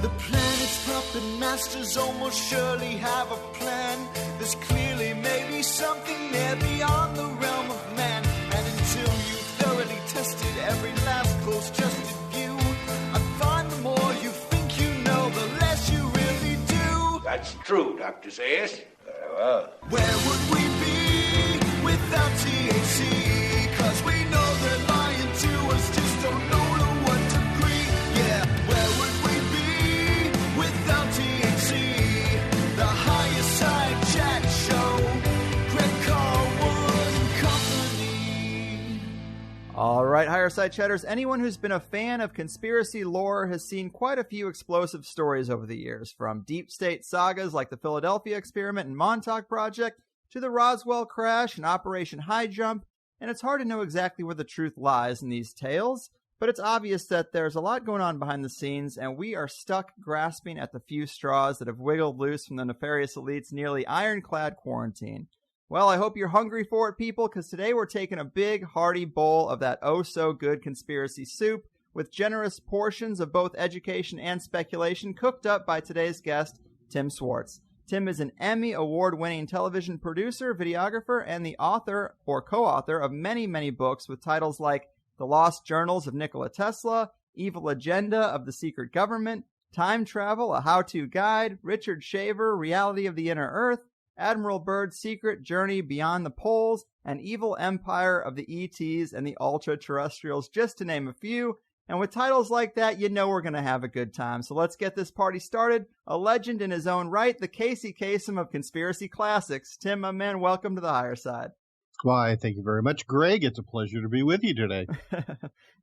The planet's puppet masters almost surely have a plan. There's clearly maybe something there beyond the realm of man. And until you've thoroughly tested every last close-trusted view, I find the more you think you know, the less you really do. That's true, Dr. Sayers. Very well. Where would we be without THC? 'Cause we know they're lying to us, just don't know to what degree. Yeah, where would we be without THC? The Higherside Chat Show, Greg Carlwood and Company. All right, Higherside Chatters, anyone who's been a fan of conspiracy lore has seen quite a few explosive stories over the years, from deep state sagas like the Philadelphia Experiment and Montauk Project to the Roswell crash and Operation High Jump, and it's hard to know exactly where the truth lies in these tales, but it's obvious that there's a lot going on behind the scenes, and we are stuck grasping at the few straws that have wiggled loose from the nefarious elite's nearly ironclad quarantine. Well, I hope you're hungry for it, people, because today we're taking a big, hearty bowl of that oh-so-good conspiracy soup with generous portions of both education and speculation cooked up by today's guest, Tim Swartz. Tim is an Emmy award-winning television producer, videographer, and the author or co-author of many, many books with titles like The Lost Journals of Nikola Tesla, Evil Agenda of the Secret Government, Time Travel, A How-To Guide, Richard Shaver, Reality of the Inner Earth, Admiral Byrd's Secret Journey Beyond the Poles, and Evil Empire of the ETs and the Ultra-Terrestrials, just to name a few. And with titles like that, you know we're going to have a good time. So let's get this party started. A legend in his own right, the Casey Kasem of conspiracy classics. Tim, my man, welcome to the Higher Side. Why, thank you very much, Greg. It's a pleasure to be with you today.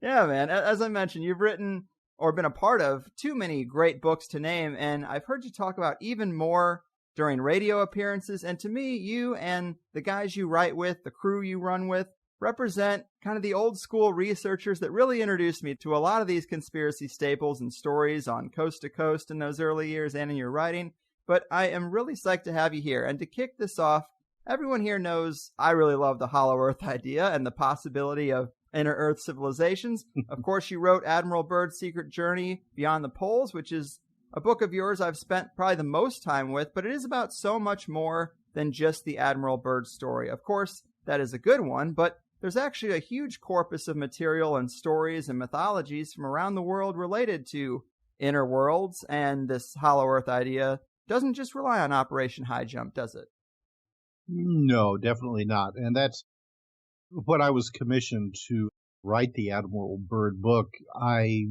Yeah, man. As I mentioned, you've written or been a part of too many great books to name, and I've heard you talk about even more during radio appearances. And to me, you and the guys you write with, the crew you run with, represent kind of the old school researchers that really introduced me to a lot of these conspiracy staples and stories on Coast to Coast in those early years and in your writing. But I am really psyched to have you here. And to kick this off, everyone here knows I really love the Hollow Earth idea and the possibility of inner Earth civilizations. Of course, you wrote Admiral Byrd's Secret Journey Beyond the Poles, which is a book of yours I've spent probably the most time with, but it is about so much more than just the Admiral Byrd story. Of course, that is a good one, but there's actually a huge corpus of material and stories and mythologies from around the world related to inner worlds, and this Hollow Earth idea doesn't just rely on Operation High Jump, does it? No, definitely not. And that's what I was commissioned to write the Admiral Byrd book. I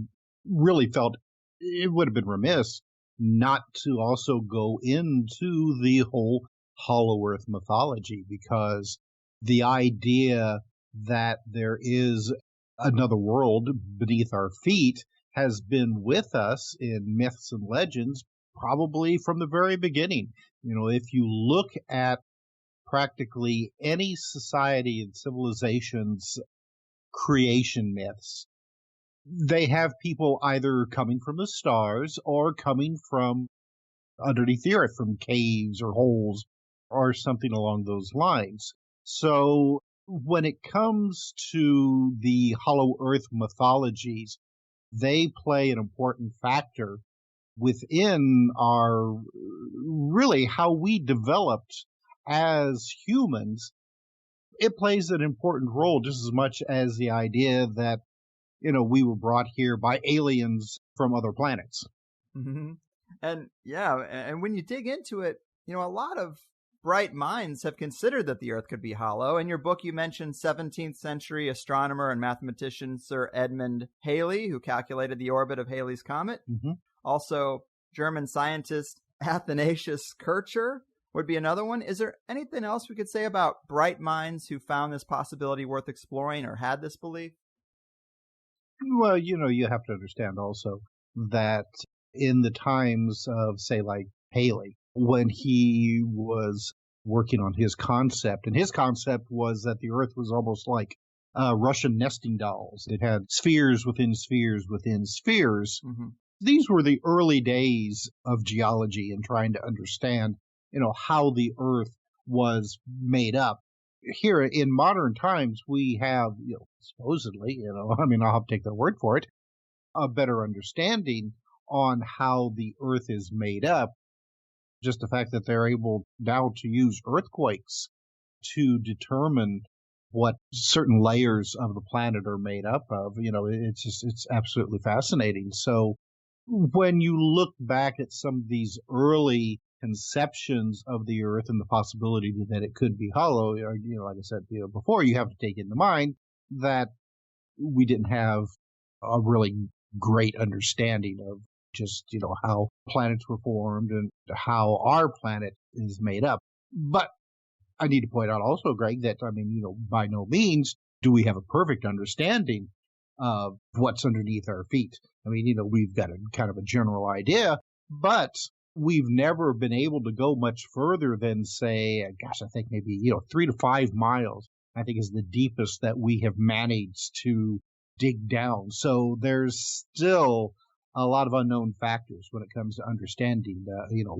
really felt it would have been remiss not to also go into the whole Hollow Earth mythology, because the idea that there is another world beneath our feet has been with us in myths and legends probably from the very beginning. You know, if you look at practically any society and civilization's creation myths, they have people either coming from the stars or coming from underneath the earth, from caves or holes or something along those lines. So when it comes to the Hollow Earth mythologies, they play an important factor within our, really how we developed as humans. It plays an important role just as much as the idea that, you know, we were brought here by aliens from other planets. Mm-hmm. And yeah, and when you dig into it, you know, a lot of bright minds have considered that the Earth could be hollow. In your book, you mentioned 17th century astronomer and mathematician Sir Edmund Halley, who calculated the orbit of Halley's Comet. Mm-hmm. Also, German scientist Athanasius Kircher would be another one. Is there anything else we could say about bright minds who found this possibility worth exploring or had this belief? Well, you know, you have to understand also that in the times of, say, like Halley, when he was working on his concept, and his concept was that the Earth was almost like Russian nesting dolls. It had spheres within spheres within spheres. Mm-hmm. These were the early days of geology and trying to understand, you know, how the Earth was made up. Here in modern times, we have, you know, supposedly, you know, I mean, I'll have to take their word for it, a better understanding on how the Earth is made up. Just the fact that they're able now to use earthquakes to determine what certain layers of the planet are made up of, it's absolutely fascinating. So when you look back at some of these early conceptions of the Earth and the possibility that it could be hollow, like I said, before, you have to take into mind that we didn't have a really great understanding of just, how planets were formed and how our planet is made up. But I need to point out also, Greg, that, by no means do we have a perfect understanding of what's underneath our feet. We've got a kind of a general idea, but we've never been able to go much further than, say, I think maybe, 3 to 5 miles, I think is the deepest that we have managed to dig down. So there's still a lot of unknown factors when it comes to understanding,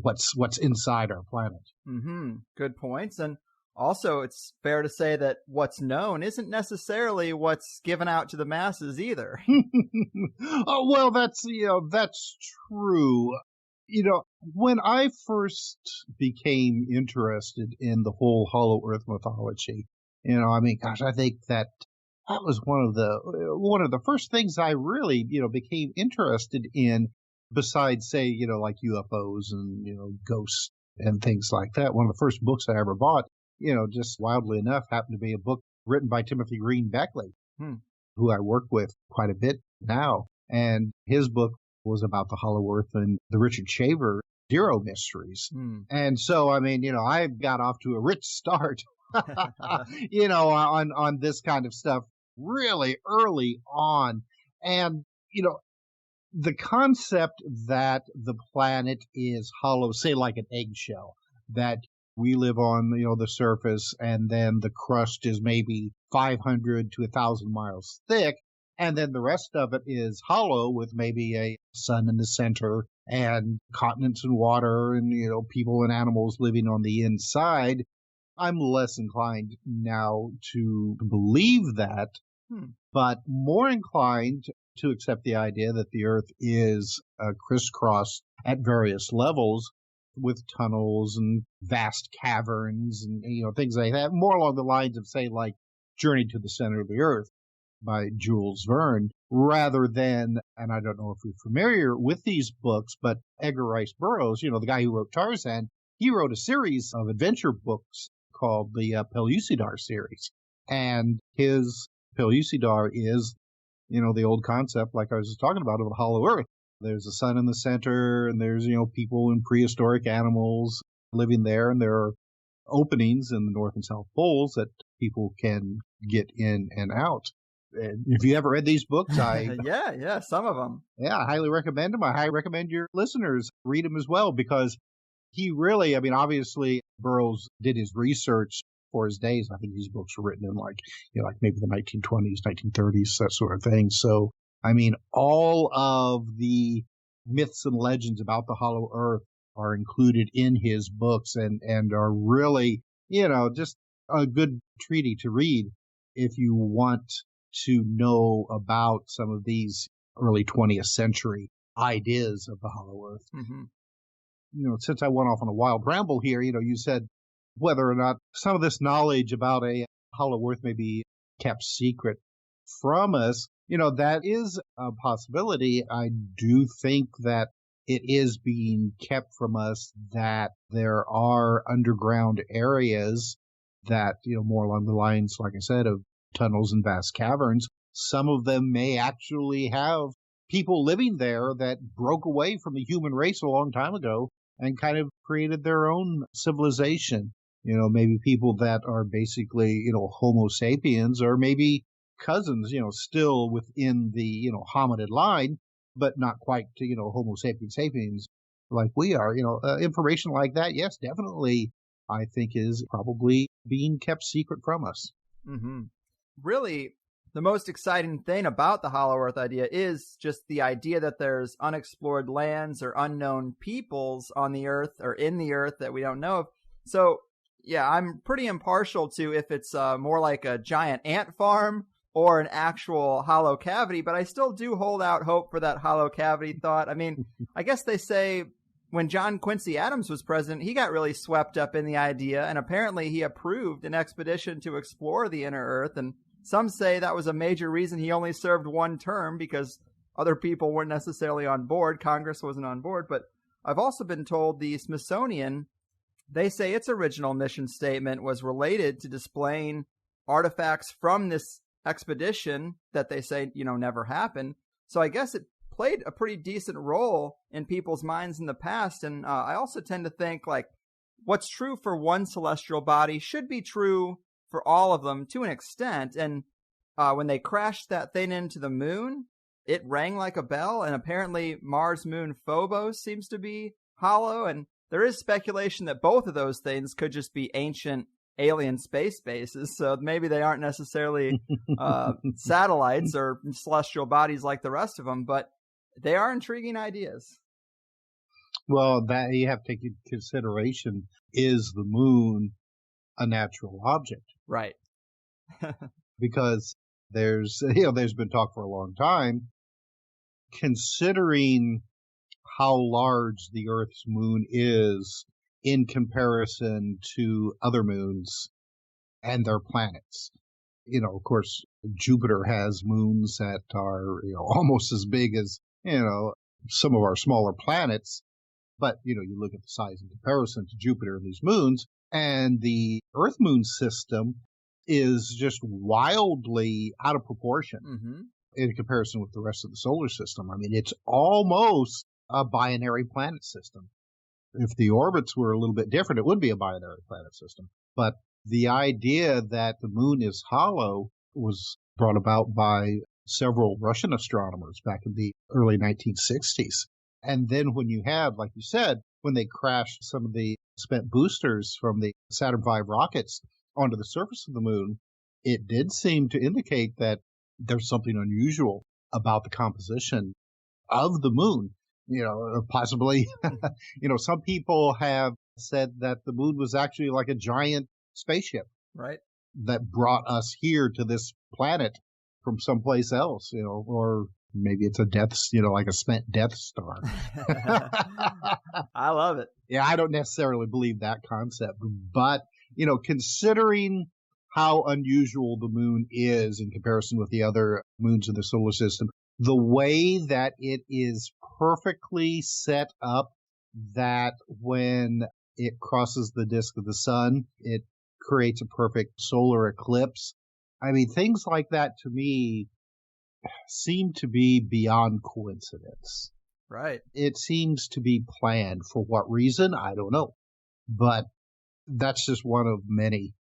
what's inside our planet. Mm-hmm. Good points. And also, it's fair to say that what's known isn't necessarily what's given out to the masses either. Oh, well, that's true. When I first became interested in the whole Hollow Earth mythology, I think that was one of the first things I really, became interested in, besides, say, like UFOs and, ghosts and things like that. One of the first books I ever bought, just wildly enough, happened to be a book written by Timothy Green Beckley, who I work with quite a bit now. And his book was about the Hollow Earth and the Richard Shaver Zero mysteries. And so, I got off to a rich start, on this kind of stuff really early on. And, the concept that the planet is hollow, say like an eggshell, that we live on, the surface, and then the crust is maybe 500 to 1,000 miles thick, and then the rest of it is hollow with maybe a sun in the center and continents and water and, people and animals living on the inside. I'm less inclined now to believe that, but more inclined to accept the idea that the Earth is crisscrossed at various levels with tunnels and vast caverns and, things like that, more along the lines of, say, like Journey to the Center of the Earth by Jules Verne, rather than, and I don't know if you're familiar with these books, but Edgar Rice Burroughs, the guy who wrote Tarzan, he wrote a series of adventure books called the Pellucidar series. And his Pellucidar is, the old concept, like I was just talking about, of the hollow Earth. There's a sun in the center, and there's, people and prehistoric animals living there, and there are openings in the North and South Poles that people can get in and out. And if you ever read these books, yeah, some of them. Yeah, I highly recommend them. I highly recommend your listeners read them as well, because he really, obviously Burroughs did his research for his days. I think these books were written in like maybe the 1920s, 1930s, that sort of thing. So, all of the myths and legends about the Hollow Earth are included in his books and are really, just a good treaty to read if you want to know about some of these early 20th century ideas of the Hollow Earth. Mm-hmm. Since I went off on a wild ramble here, you said whether or not some of this knowledge about a Hollow Earth may be kept secret from us, that is a possibility. I do think that it is being kept from us, that there are underground areas that, more along the lines, like I said, of tunnels and vast caverns. Some of them may actually have people living there that broke away from the human race a long time ago and kind of created their own civilization. Maybe people that are basically, Homo sapiens, or maybe cousins, still within the, hominid line, but not quite to, Homo sapiens like we are. Information like that, yes, definitely, I think is probably being kept secret from us. Mm-hmm. Really, the most exciting thing about the Hollow Earth idea is just the idea that there's unexplored lands or unknown peoples on the Earth or in the Earth that we don't know of. So, yeah, I'm pretty impartial to if it's more like a giant ant farm or an actual hollow cavity, but I still do hold out hope for that hollow cavity thought. I mean, I guess they say when John Quincy Adams was president, he got really swept up in the idea, and apparently he approved an expedition to explore the inner Earth, and some say that was a major reason he only served one term, because other people weren't necessarily on board. Congress wasn't on board. But I've also been told the Smithsonian, they say its original mission statement was related to displaying artifacts from this expedition that they say, never happened. So I guess it played a pretty decent role in people's minds in the past. And I also tend to think, like, what's true for one celestial body should be true for all of them to an extent. And when they crashed that thing into the moon, it rang like a bell. And apparently Mars moon Phobos seems to be hollow. And there is speculation that both of those things could just be ancient alien space bases, so maybe they aren't necessarily satellites or celestial bodies like the rest of them, but they are intriguing ideas. Well, that you have to take into consideration, is the moon a natural object? Right. Because there's been talk for a long time, considering how large the Earth's moon is in comparison to other moons and their planets. Of course, Jupiter has moons that are, almost as big as, some of our smaller planets. But, you look at the size in comparison to Jupiter and these moons, and the Earth-Moon system is just wildly out of proportion in comparison with the rest of the solar system. I mean, it's almost a binary planet system. If the orbits were a little bit different, it would be a binary planet system. But the idea that the moon is hollow was brought about by several Russian astronomers back in the early 1960s. And then when you had, like you said, when they crashed some of the spent boosters from the Saturn V rockets onto the surface of the moon, it did seem to indicate that there's something unusual about the composition of the moon. Possibly, some people have said that the moon was actually like a giant spaceship, right, that brought us here to this planet from someplace else, or maybe it's a like a spent Death Star. I love it. Yeah, I don't necessarily believe that concept, but, considering how unusual the moon is in comparison with the other moons in the solar system, the way that it is perfectly set up, that when it crosses the disk of the sun, it creates a perfect solar eclipse. I mean, things like that to me seem to be beyond coincidence. Right. It seems to be planned. For what reason? I don't know. But that's just one of many,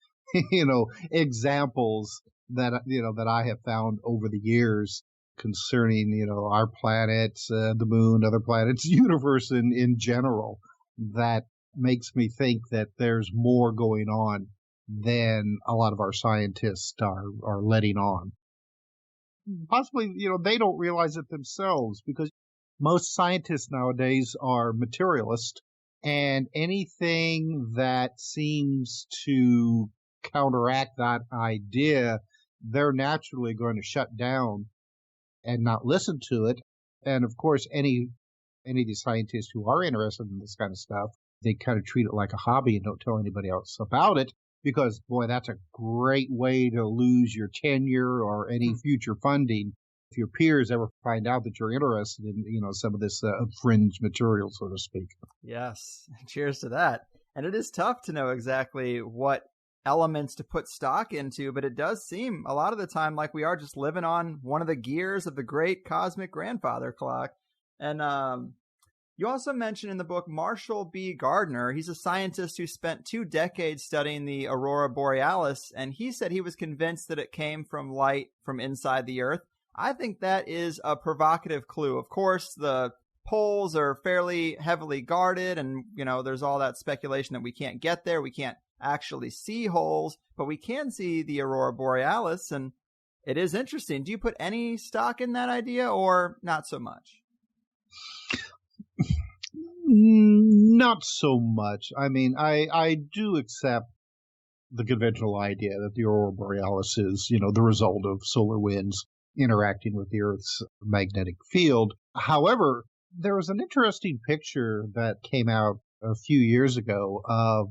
examples that, that I have found over the years concerning, our planet, the moon, other planets, universe in general, that makes me think that there's more going on than a lot of our scientists are letting on. Possibly, they don't realize it themselves, because most scientists nowadays are materialist, and anything that seems to counteract that idea, they're naturally going to shut down and not listen to it. And of course, any of these scientists who are interested in this kind of stuff, they kind of treat it like a hobby and don't tell anybody else about it, because, boy, that's a great way to lose your tenure or any future funding if your peers ever find out that you're interested in, some of this fringe material, so to speak. Yes. Cheers to that. And it is tough to know exactly what elements to put stock into, but it does seem a lot of the time like we are just living on one of the gears of the great cosmic grandfather clock. And you also mentioned in the book Marshall B. Gardner. He's a scientist who spent 2 decades studying the Aurora Borealis, and he said he was convinced that it came from light from inside the Earth. I think that is a provocative clue. Of course, the poles are fairly heavily guarded, and, there's all that speculation that we can't get there. We can't actually see holes, but we can see the Aurora Borealis, and it is interesting. Do you put any stock in that idea, or not so much? Not so much. I mean, I do accept the conventional idea that the Aurora Borealis is, the result of solar winds interacting with the Earth's magnetic field. However, there was an interesting picture that came out a few years ago of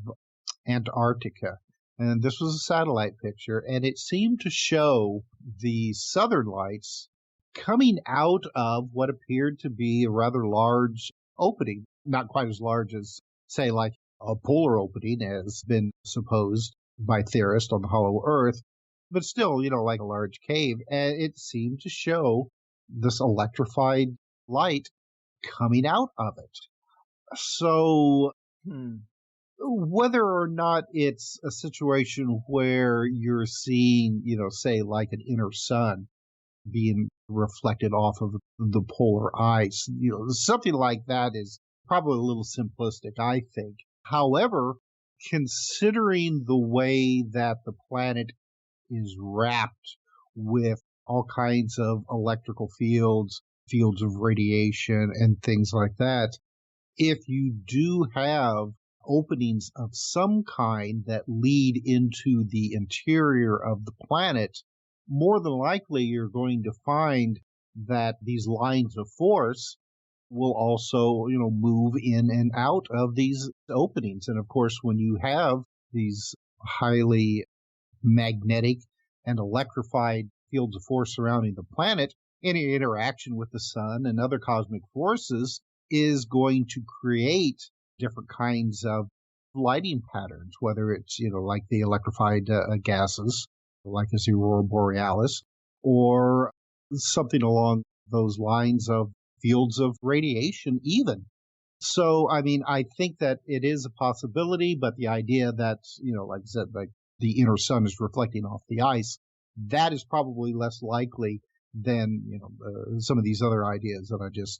Antarctica. And this was a satellite picture, and it seemed to show the southern lights coming out of what appeared to be a rather large opening, not quite as large as, say, like a polar opening has been supposed by theorists on the hollow Earth, but still, like a large cave. And it seemed to show this electrified light coming out of it. So whether or not it's a situation where you're seeing, say, like an inner sun being reflected off of the polar ice, something like that is probably a little simplistic, I think. However, considering the way that the planet is wrapped with all kinds of electrical fields of radiation and things like that, if you do have openings of some kind that lead into the interior of the planet, more than likely you're going to find that these lines of force will also, move in and out of these openings. And of course, when you have these highly magnetic and electrified fields of force surrounding the planet, any interaction with the sun and other cosmic forces is going to create different kinds of lighting patterns, whether it's, like the electrified gases, like the Aurora Borealis, or something along those lines of fields of radiation even. So, I think that it is a possibility, but the idea that, like I said, like the inner sun is reflecting off the ice, that is probably less likely than, some of these other ideas that I just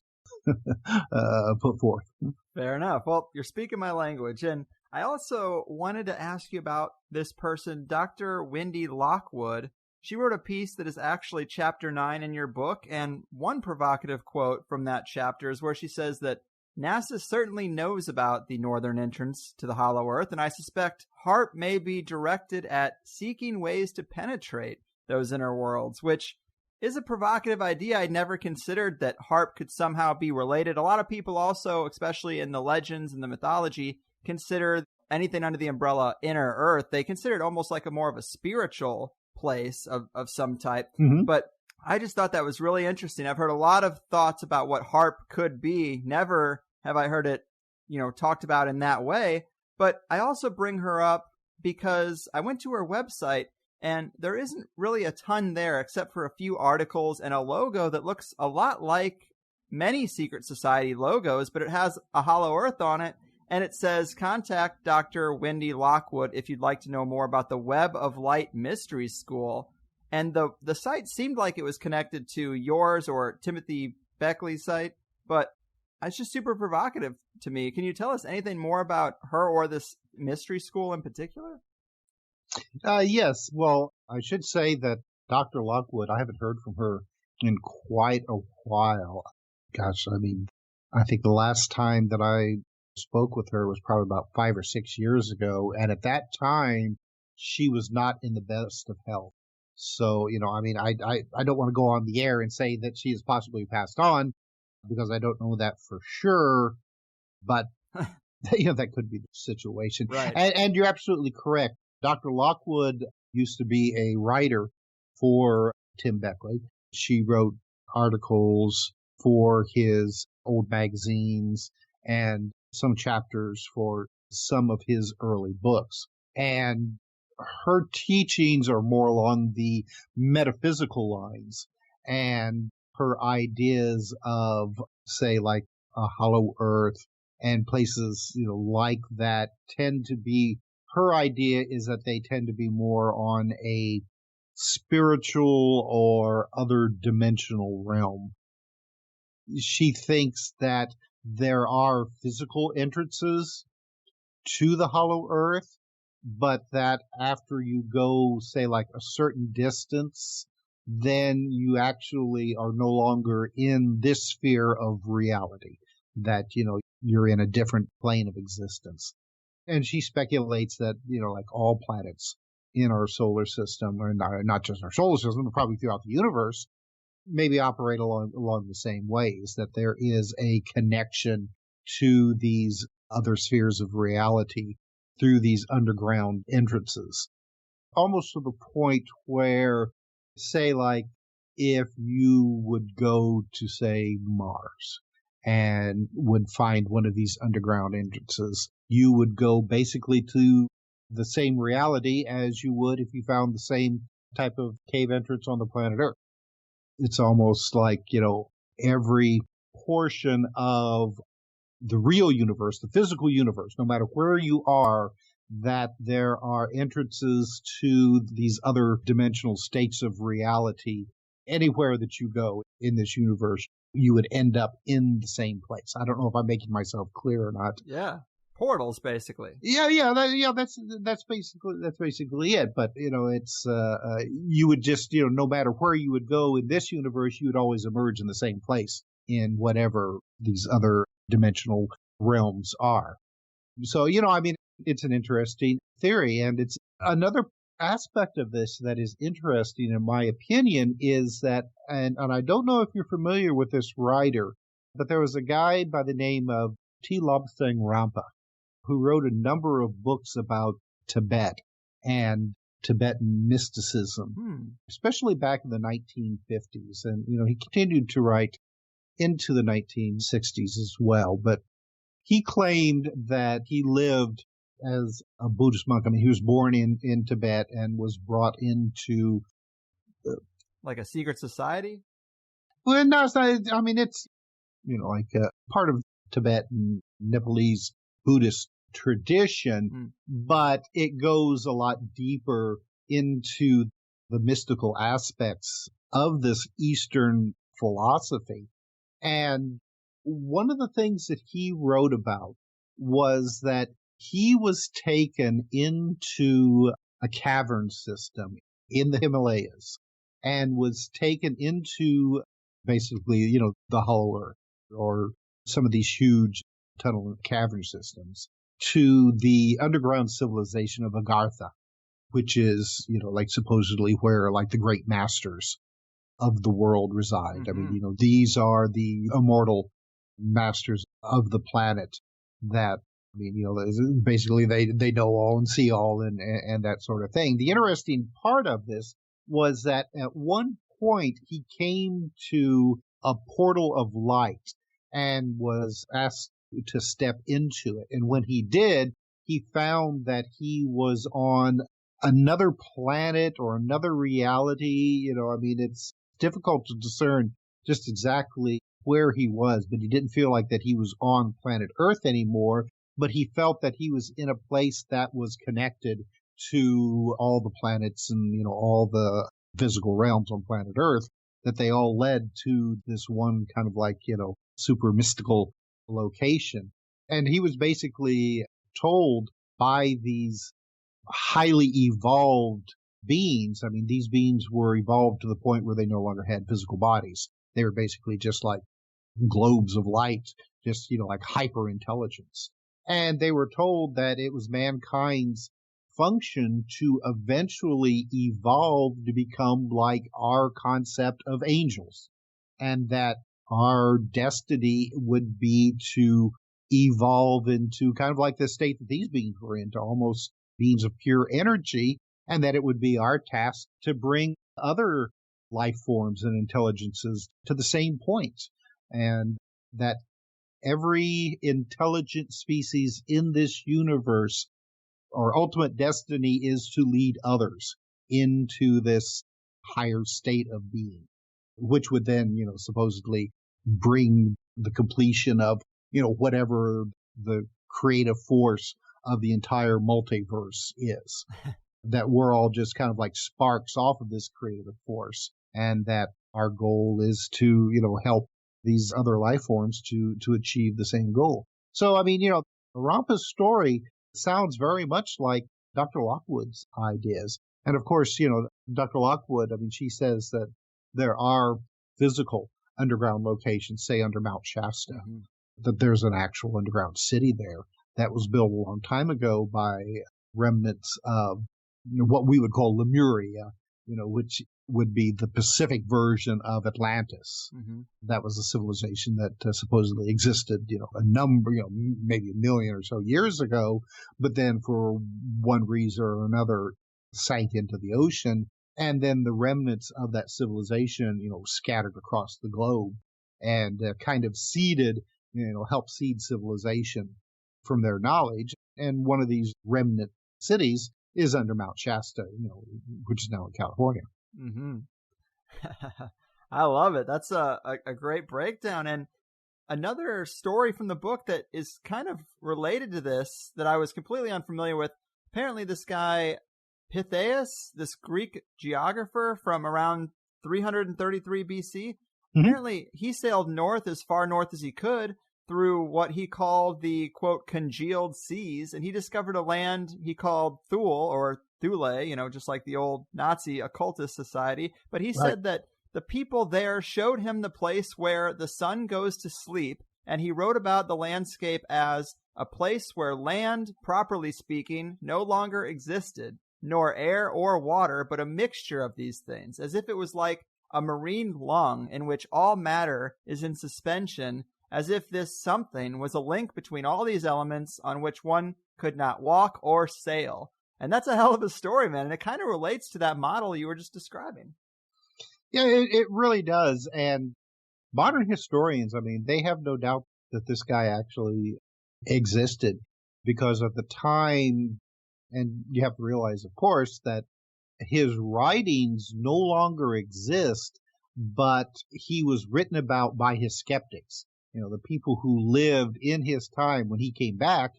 put forth. Fair enough. Well, you're speaking my language. And I also wanted to ask you about this person, Dr. Wendy Lockwood. She wrote a piece that is actually chapter 9 in your book. And one provocative quote from that chapter is where she says that NASA certainly knows about the northern entrance to the hollow Earth, and I suspect HAARP may be directed at seeking ways to penetrate those inner worlds, which is a provocative idea. I'd never considered that HAARP could somehow be related. A lot of people also, especially in the legends and the mythology, consider anything under the umbrella inner Earth. They consider it almost like a more of a spiritual place of some type. Mm-hmm. But I just thought that was really interesting. I've heard a lot of thoughts about what HAARP could be. Never have I heard it, talked about in that way. But I also bring her up because I went to her website and there isn't really a ton there except for a few articles and a logo that looks a lot like many secret society logos, but it has a hollow Earth on it. And it says, contact Dr. Wendy Lockwood if you'd like to know more about the Web of Light Mystery School. And the site seemed like it was connected to yours or Timothy Beckley's site, but it's just super provocative to me. Can you tell us anything more about her or this mystery school in particular? Yes. Well, I should say that Dr. Lockwood, I haven't heard from her in quite a while. Gosh, I think the last time that I spoke with her was probably about 5 or 6 years ago. And at that time, she was not in the best of health. So, I don't want to go on the air and say that she has possibly passed on because I don't know that for sure. But, that could be the situation. Right. And you're absolutely correct. Dr. Lockwood used to be a writer for Tim Beckley. She wrote articles for his old magazines and some chapters for some of his early books. And her teachings are more along the metaphysical lines, and her ideas of, say, like a hollow Earth and places, like that tend to be, her idea is that they tend to be more on a spiritual or other dimensional realm. She thinks that there are physical entrances to the hollow Earth, but that after you go, say, like a certain distance, then you actually are no longer in this sphere of reality, that, you're in a different plane of existence. And she speculates that, like all planets in our solar system, or not just our solar system, but probably throughout the universe, maybe operate along the same ways, that there is a connection to these other spheres of reality through these underground entrances. Almost to the point where, say, like, if you would go to, say, Mars and would find one of these underground entrances, you would go basically to the same reality as you would if you found the same type of cave entrance on the planet Earth. It's almost like, every portion of the real universe, the physical universe, no matter where you are, that there are entrances to these other dimensional states of reality. Anywhere that you go in this universe, you would end up in the same place. I don't know if I'm making myself clear or not. Yeah. Portals, basically. That's basically it. But it's you would just no matter where you would go in this universe, you would always emerge in the same place in whatever these other dimensional realms are. So it's an interesting theory, and it's another aspect of this that is interesting, in my opinion, is that, and I don't know if you're familiar with this writer, but there was a guy by the name of T. Lobsang Rampa, who wrote a number of books about Tibet and Tibetan mysticism, especially back in the 1950s. And, he continued to write into the 1960s as well. But he claimed that he lived as a Buddhist monk. I mean, he was born in Tibet and was brought into... like a secret society? Well, no, it's not. I mean, it's, like part of Tibetan Nepalese Buddhist tradition, but it goes a lot deeper into the mystical aspects of this Eastern philosophy. And one of the things that he wrote about was that he was taken into a cavern system in the Himalayas and was taken into basically, the Hollow Earth or some of these huge tunnel and cavern systems to the underground civilization of Agartha, which is, like supposedly where like the great masters of the world reside. I mean, these are the immortal masters of the planet that, basically they know all and see all and that sort of thing. The interesting part of this was that at one point he came to a portal of light and was asked to step into it. And when he did, he found that he was on another planet or another reality. It's difficult to discern just exactly where he was, but he didn't feel like that he was on planet Earth anymore, but he felt that he was in a place that was connected to all the planets and, all the physical realms on planet Earth, that they all led to this one kind of like, super mystical location. And he was basically told by these highly evolved beings. I mean, these beings were evolved to the point where they no longer had physical bodies. They were basically just like globes of light, just, like hyper intelligence. And they were told that it was mankind's function to eventually evolve to become like our concept of angels, and that our destiny would be to evolve into kind of like the state that these beings were in, to almost beings of pure energy, and that it would be our task to bring other life forms and intelligences to the same point, and that every intelligent species in this universe, our ultimate destiny is to lead others into this higher state of being, which would then, supposedly bring the completion of, whatever the creative force of the entire multiverse is. That we're all just kind of like sparks off of this creative force, and that our goal is to, help these other life forms to achieve the same goal. So, I mean, Rampa's story sounds very much like Dr. Lockwood's ideas. And of course, Dr. Lockwood, I mean, she says that there are physical underground locations, say under Mount Shasta, that there's an actual underground city there that was built a long time ago by remnants of what we would call Lemuria, which would be the Pacific version of Atlantis. Mm-hmm. That was a civilization that supposedly existed, a number, maybe a million or so years ago, but then for one reason or another sank into the ocean. And then the remnants of that civilization, scattered across the globe and kind of seeded, helped seed civilization from their knowledge. And one of these remnant cities is under Mount Shasta, which is now in California. Mm-hmm. I love it. That's a great breakdown. And another story from the book that is kind of related to this that I was completely unfamiliar with. Apparently this guy, Pytheas, this Greek geographer from around 333 BC, apparently he sailed north as far north as he could through what he called the, quote, congealed seas, and he discovered a land he called Thule, or Thule, just like the old Nazi occultist society. But he said that the people there showed him the place where the sun goes to sleep, and he wrote about the landscape as a place where land, properly speaking, no longer existed, nor air or water, but a mixture of these things, as if it was like a marine lung in which all matter is in suspension, as if this something was a link between all these elements on which one could not walk or sail. And that's a hell of a story, man. And it kind of relates to that model you were just describing. Yeah, it really does. And modern historians, they have no doubt that this guy actually existed, because at the time, and you have to realize, of course, that his writings no longer exist, but he was written about by his skeptics. The people who lived in his time when he came back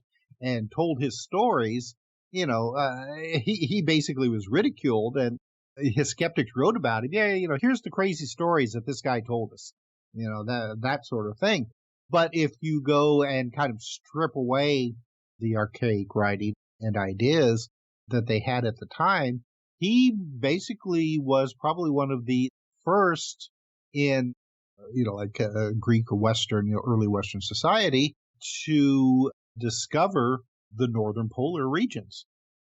and told his stories, he basically was ridiculed, and his skeptics wrote about it. Yeah, here's the crazy stories that this guy told us, that sort of thing. But if you go and kind of strip away the archaic writing and ideas that they had at the time, he basically was probably one of the first in, like Greek or Western, early Western society to discover the northern polar regions.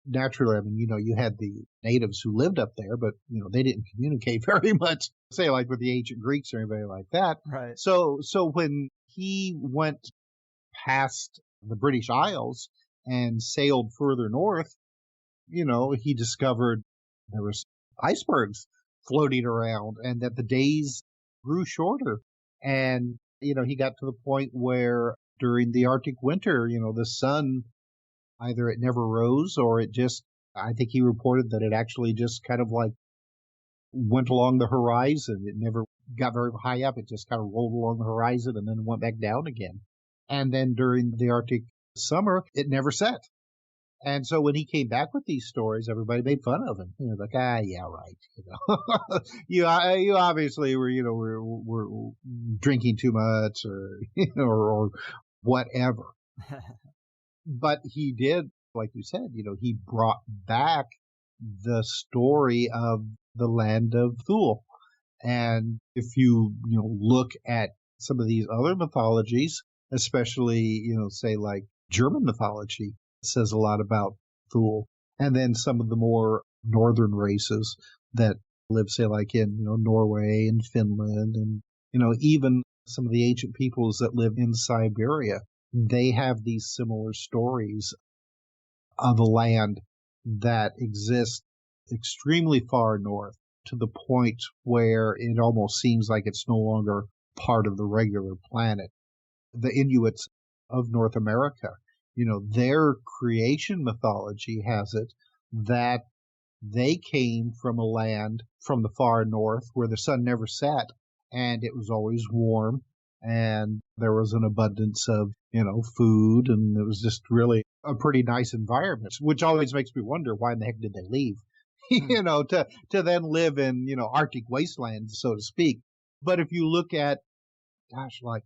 Naturally, you had the natives who lived up there, but, they didn't communicate very much, say, like with the ancient Greeks or anybody like that. Right. So when he went past the British Isles and sailed further north, he discovered there was icebergs floating around and that the days grew shorter. And, he got to the point where during the Arctic winter, the sun, either it never rose or it just, I think he reported that it actually just kind of like went along the horizon. It never got very high up. It just kind of rolled along the horizon and then went back down again. And then during the Arctic summer, it never set. And so when he came back with these stories, everybody made fun of him. Like, yeah, right. You obviously were drinking too much or, or whatever. But he did, like you said, he brought back the story of the land of Thule. And if you, look at some of these other mythologies, especially, say like German mythology, says a lot about Thule. And then some of the more northern races that live, say, like in, Norway and Finland and, even some of the ancient peoples that live in Siberia, they have these similar stories of a land that exists extremely far north, to the point where it almost seems like it's no longer part of the regular planet. The Inuits of North America, their creation mythology has it that they came from a land from the far north where the sun never set and it was always warm and there was an abundance of, food, and it was just really a pretty nice environment, which always makes me wonder why in the heck did they leave? To then live in, Arctic wastelands, so to speak. But if you look at, like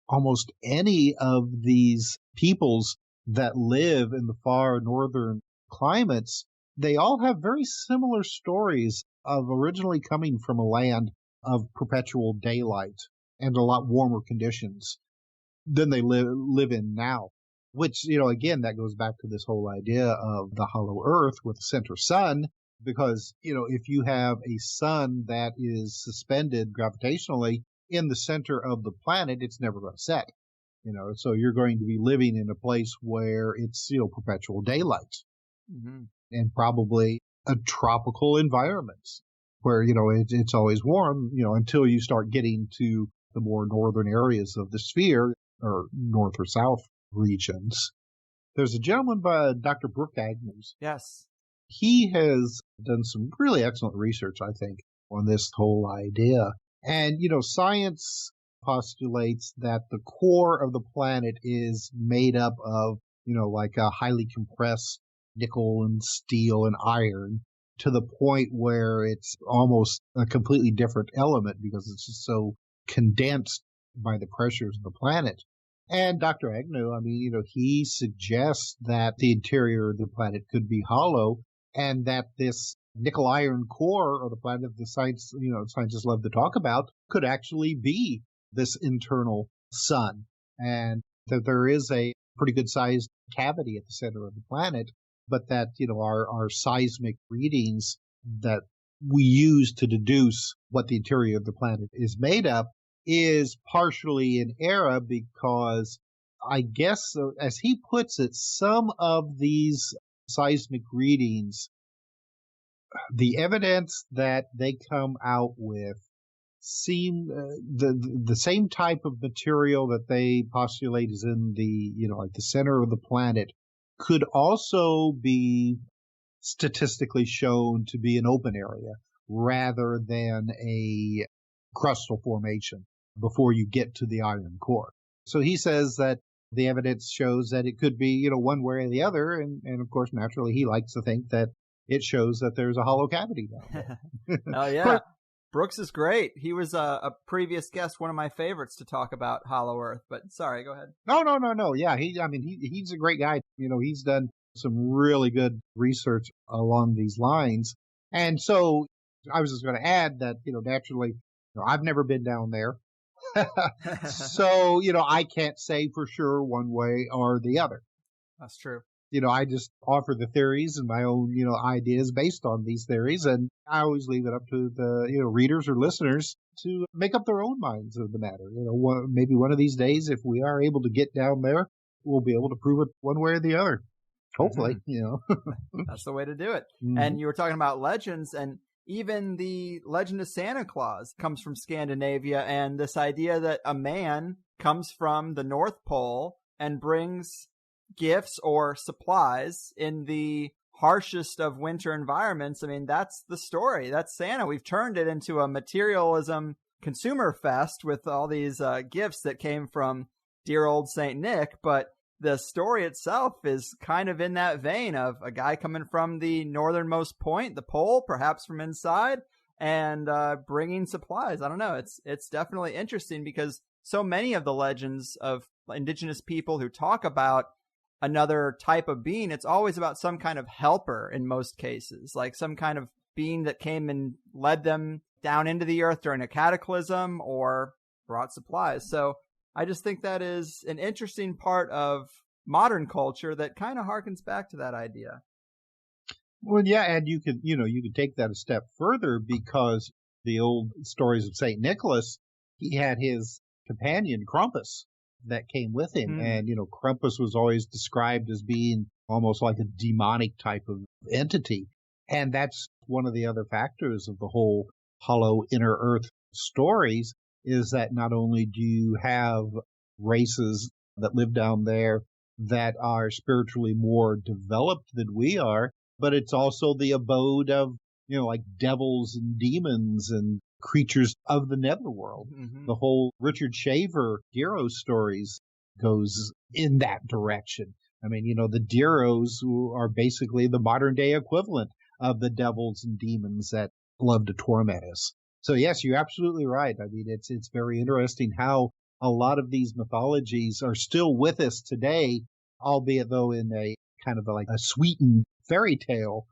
almost any of these peoples that live in the far northern climates, they all have very similar stories of originally coming from a land of perpetual daylight and a lot warmer conditions than they live in now. which, again, that goes back to this whole idea of the hollow earth with the center sun, because, if you have a sun that is suspended gravitationally in the center of the planet, it's never going to set, so you're going to be living in a place where it's, perpetual daylight and probably a tropical environment where, it's always warm, until you start getting to the more northern areas of the sphere or north or south regions. There's a gentleman by Dr. Brooke Agnews. Yes. He has done some really excellent research, I think, on this whole idea. And, science postulates that the core of the planet is made up of, like a highly compressed nickel and steel and iron, to the point where it's almost a completely different element because it's just so condensed by the pressures of the planet. And Dr. Agnew, he suggests that the interior of the planet could be hollow, and that this nickel iron core of the planet the scientists love to talk about could actually be this internal sun, and that there is a pretty good sized cavity at the center of the planet, but that, our seismic readings that we use to deduce what the interior of the planet is made of is partially in error because I guess, as he puts it, some of these seismic readings, the evidence that they come out with seem the same type of material that they postulate is in the, like the center of the planet could also be statistically shown to be an open area rather than a crustal formation before you get to the iron core. So he says that the evidence shows that it could be, one way or the other. And of course, naturally, he likes to think that it shows that there's a hollow cavity down there. Oh, yeah. Brooks is great. He was a previous guest, one of my favorites to talk about Hollow Earth. But sorry, go ahead. No. Yeah, he's a great guy. He's done some really good research along these lines. And so I was just going to add that, naturally, I've never been down there. So, I can't say for sure one way or the other. That's true. I just offer the theories and my own, ideas based on these theories. And I always leave it up to the, readers or listeners to make up their own minds of the matter. Maybe one of these days, if we are able to get down there, we'll be able to prove it one way or the other. Hopefully, That's the way to do it. Mm-hmm. And you were talking about legends, and even the legend of Santa Claus comes from Scandinavia, and this idea that a man comes from the North Pole and brings gifts or supplies in the harshest of winter environments. That's the story. That's Santa. We've turned it into a materialism consumer fest with all these gifts that came from dear old Saint Nick, but the story itself is kind of in that vein of a guy coming from the northernmost point, the pole, perhaps from inside, and bringing supplies. I don't know. It's definitely interesting because so many of the legends of indigenous people who talk about another type of being, it's always about some kind of helper in most cases, like some kind of being that came and led them down into the earth during a cataclysm or brought supplies. So I just think that is an interesting part of modern culture that kind of harkens back to that idea. Well, yeah, and you could take that a step further because the old stories of St. Nicholas, he had his companion Krampus that came with him. And, Krampus was always described as being almost like a demonic type of entity. And that's one of the other factors of the whole hollow inner earth stories, is that not only do you have races that live down there that are spiritually more developed than we are, but it's also the abode of, like devils and demons and creatures of the netherworld. Mm-hmm. The whole Richard Shaver Giro stories goes in that direction. The Diros are basically the modern day equivalent of the devils and demons that love to torment us. So yes, you're absolutely right. It's very interesting how a lot of these mythologies are still with us today, albeit though in a kind of like a sweetened fairy tale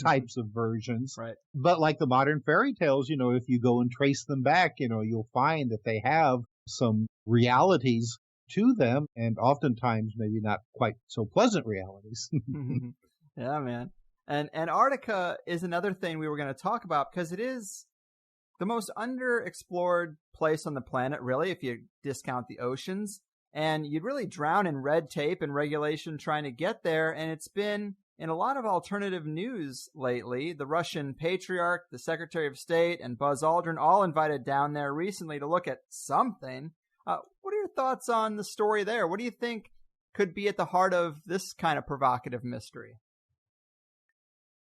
types of versions. Right. But like the modern fairy tales, if you go and trace them back, you'll find that they have some realities to them, and oftentimes maybe not quite so pleasant realities. Yeah, man. And Antarctica is another thing we were going to talk about because it is the most underexplored place on the planet, really, if you discount the oceans. And you'd really drown in red tape and regulation trying to get there. And it's been in a lot of alternative news lately. The Russian Patriarch, the Secretary of State, and Buzz Aldrin all invited down there recently to look at something. What are your thoughts on the story there? What do you think could be at the heart of this kind of provocative mystery?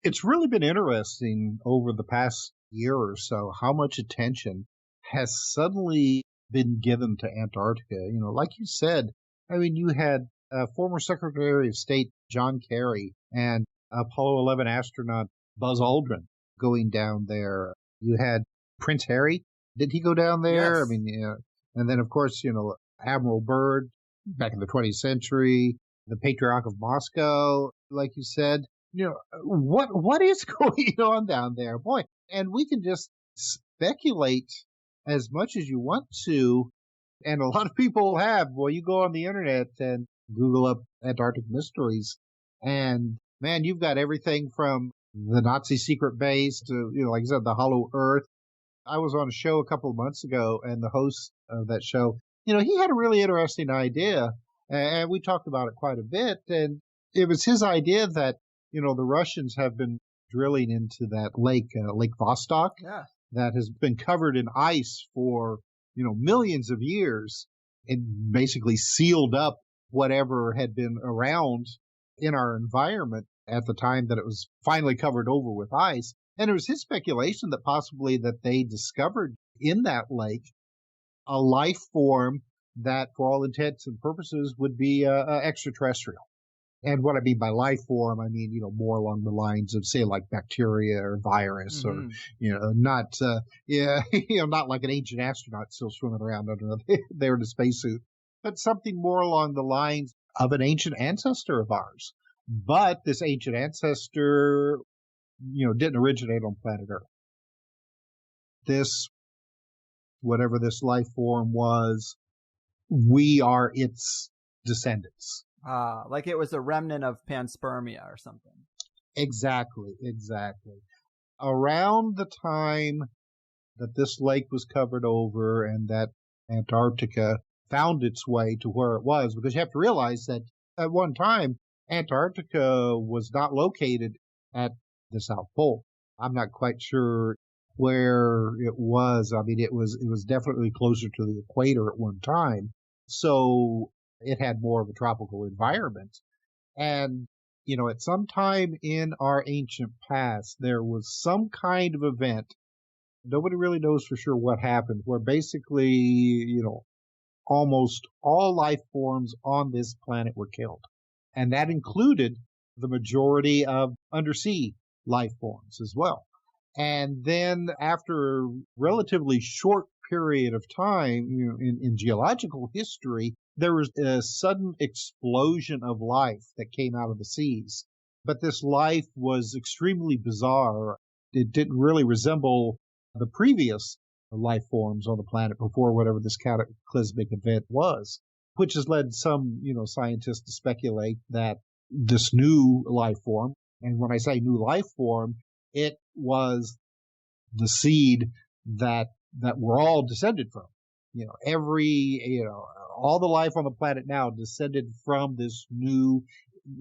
It's really been interesting over the past year or so how much attention has suddenly been given to Antarctica. You know, like you said, I mean, you had former Secretary of State John Kerry and Apollo 11 astronaut Buzz Aldrin going down there. You had Prince Harry. Did he go down there? Yes. I mean, and then, of course, you know, Admiral Byrd back in the 20th century, the Patriarch of Moscow, like you said. You know, what is going on down there? Boy, and we can just speculate as much as you want to, and a lot of people have. Well, you go on the internet and Google up Antarctic mysteries, and man, you've got everything from the Nazi secret base to, you know, like I said, the hollow Earth. I was on a show a couple of months ago, and the host of that show, you know, he had a really interesting idea, and we talked about it quite a bit, and it was his idea that, you know, the Russians have been drilling into that lake, Lake Vostok, that has been covered in ice for, you know, millions of years and basically sealed up whatever had been around in our environment at the time that it was finally covered over with ice. And it was his speculation that possibly that they discovered in that lake a life form that, for all intents and purposes, would be extraterrestrial. And what I mean by life form, I mean, you know, more along the lines of, say, like bacteria or virus, or, you know, not, you know, not like an ancient astronaut still swimming around under there in a spacesuit, but something more along the lines of an ancient ancestor of ours. But this ancient ancestor, you know, didn't originate on planet Earth. This, whatever this life form was, we are its descendants. Like it was a remnant of panspermia or something. Exactly. Around the time that this lake was covered over and that Antarctica found its way to where it was, because you have to realize that at one time, Antarctica was not located at the South Pole. I'm not quite sure where it was. I mean, it was definitely closer to the equator at one time. So it had more of a tropical environment. And, you know, at some time in our ancient past, there was some kind of event. Nobody really knows for sure what happened, where basically, you know, almost all life forms on this planet were killed. And that included the majority of undersea life forms as well. And then after a relatively short period of time, you know, in geological history, there was a sudden explosion of life that came out of the seas. But this life was extremely bizarre. It didn't really resemble the previous life forms on the planet before whatever this cataclysmic event was, which has led some, you know, scientists to speculate that this new life form, and when I say new life form, it was the seed that we're all descended from. You know, all the life on the planet now descended from this new,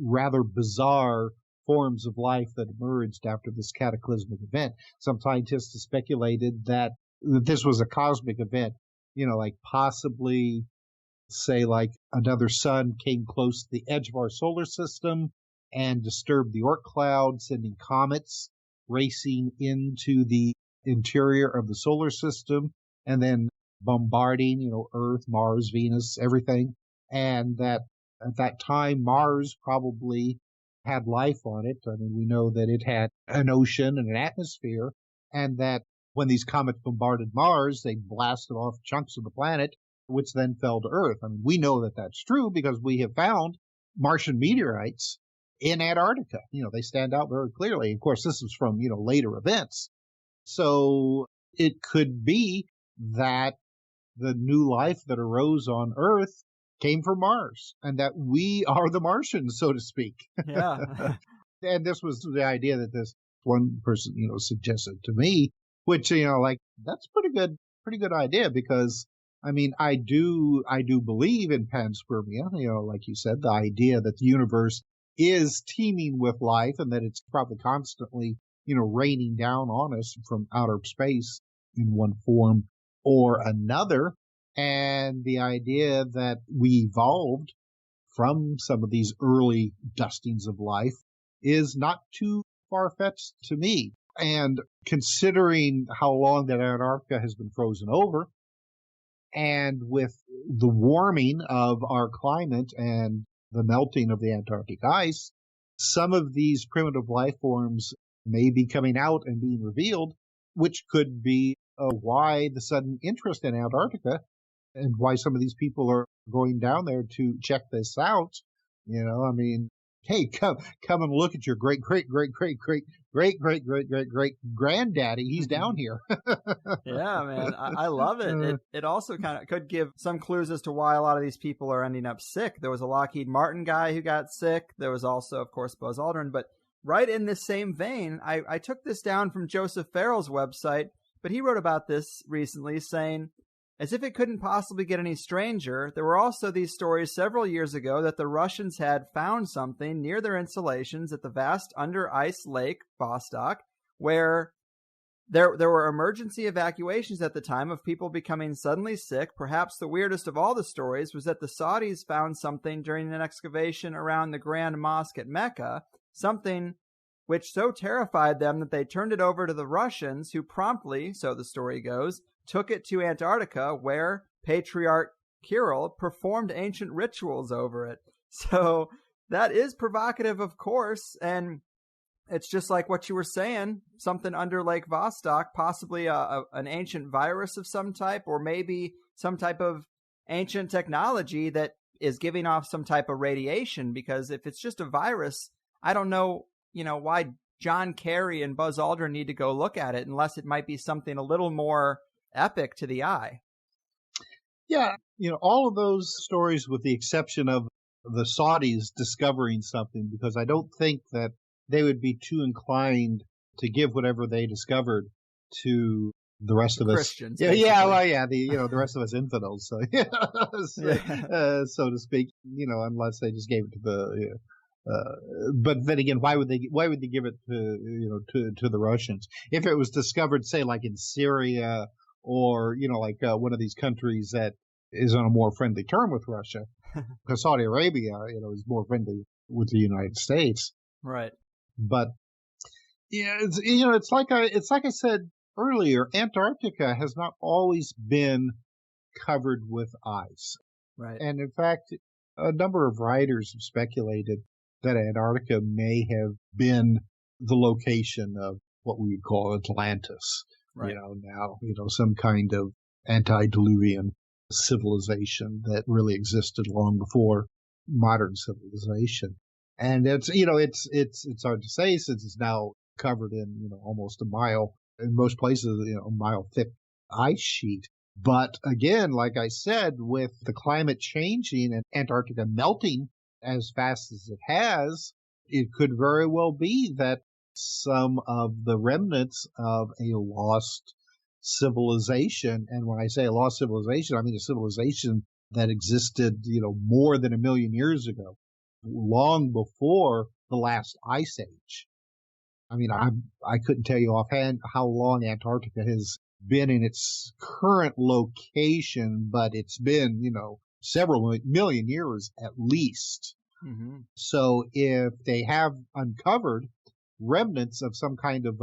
rather bizarre forms of life that emerged after this cataclysmic event. Some scientists have speculated that this was a cosmic event, you know, like possibly, say, like another sun came close to the edge of our solar system and disturbed the Oort cloud, sending comets racing into the interior of the solar system and then bombarding, you know, Earth, Mars, Venus, everything. And that at that time, Mars probably had life on it. I mean, we know that it had an ocean and an atmosphere, and that when these comets bombarded Mars, they blasted off chunks of the planet, which then fell to Earth. I mean, we know that that's true because we have found Martian meteorites in Antarctica. You know, they stand out very clearly. Of course, this is from, you know, later events. So it could be that the new life that arose on Earth came from Mars and that we are the Martians, so to speak. Yeah. And this was the idea that this one person, suggested to me, which, that's pretty good idea because, I mean, I do believe in panspermia, like you said, the idea that the universe is teeming with life and that it's probably constantly, raining down on us from outer space in one form or another. And the idea that we evolved from some of these early dustings of life is not too far-fetched to me. And considering how long that Antarctica has been frozen over, and with the warming of our climate and the melting of the Antarctic ice, some of these primitive life forms may be coming out and being revealed, which could be why the sudden interest in Antarctica and why some of these people are going down there to check this out. I mean, hey, come and look at your great granddaddy. He's down here. Yeah, man, I love it. It also kind of could give some clues as to why a lot of these people are ending up sick. There was a Lockheed Martin guy who got sick. There was also, of course, Buzz Aldrin. But right in this same vein, I took this down from Joseph Farrell's website, but he wrote about this recently, saying, as if it couldn't possibly get any stranger, there were also these stories several years ago that the Russians had found something near their installations at the vast under-ice lake, Vostok, where there were emergency evacuations at the time of people becoming suddenly sick. Perhaps the weirdest of all the stories was that the Saudis found something during an excavation around the Grand Mosque at Mecca, something which so terrified them that they turned it over to the Russians, who promptly, so the story goes, took it to Antarctica, where Patriarch Kirill performed ancient rituals over it. So that is provocative, of course, and it's just like what you were saying, something under Lake Vostok, possibly an ancient virus of some type, or maybe some type of ancient technology that is giving off some type of radiation, because if it's just a virus, I don't know, why John Kerry and Buzz Aldrin need to go look at it, unless it might be something a little more epic to the eye. Yeah, all of those stories with the exception of the Saudis discovering something, because I don't think that they would be too inclined to give whatever they discovered to the rest of Christians, us. The rest of us infidels, so so to speak, unless they just gave it to the but then again, why would they give it to the Russians? If it was discovered, say, like in Syria or, one of these countries that is on a more friendly term with Russia, because Saudi Arabia, is more friendly with the United States. Right. But, it's like I said earlier, Antarctica has not always been covered with ice. Right. And in fact, a number of writers have speculated that Antarctica may have been the location of what we would call Atlantis. Right. Now, some kind of antediluvian civilization that really existed long before modern civilization. And it's hard to say since it's now covered in, almost a mile, in most places, a mile thick ice sheet. But again, like I said, with the climate changing and Antarctica melting as fast as it has, it could very well be that some of the remnants of a lost civilization, and when I say a lost civilization, I mean a civilization that existed, more than 1 million years ago, long before the last ice age. I mean, I couldn't tell you offhand how long Antarctica has been in its current location, but it's been, several million years at least. Mm-hmm. So if they have uncovered remnants of some kind of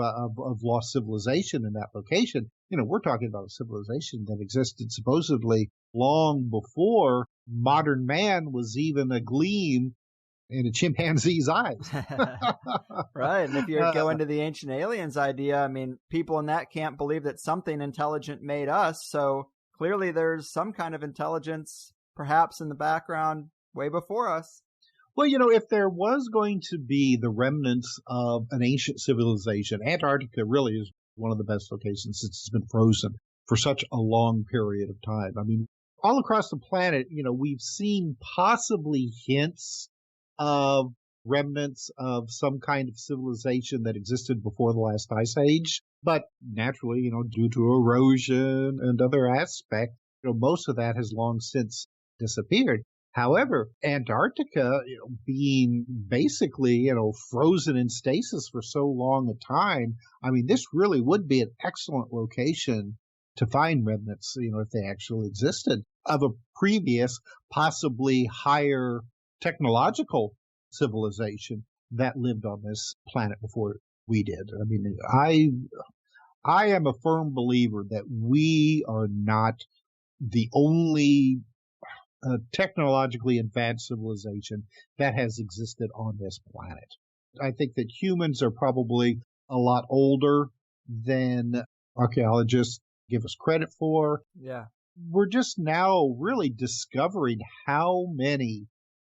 lost civilization in that location, we're talking about a civilization that existed supposedly long before modern man was even a gleam in a chimpanzee's eyes. Right. And if you go into the ancient aliens idea, I mean, people in that camp believe that something intelligent made us. So clearly there's some kind of intelligence perhaps in the background way before us. Well, if there was going to be the remnants of an ancient civilization, Antarctica really is one of the best locations since it's been frozen for such a long period of time. I mean, all across the planet, we've seen possibly hints of remnants of some kind of civilization that existed before the last ice age. But naturally, due to erosion and other aspects, most of that has long since disappeared. However, Antarctica, being basically, frozen in stasis for so long a time, I mean, this really would be an excellent location to find remnants, if they actually existed, of a previous, possibly higher technological civilization that lived on this planet before we did. I mean, I am a firm believer that we are not the only technologically advanced civilization that has existed on this planet. I think that humans are probably a lot older than archaeologists give us credit for. Yeah. We're just now really discovering how many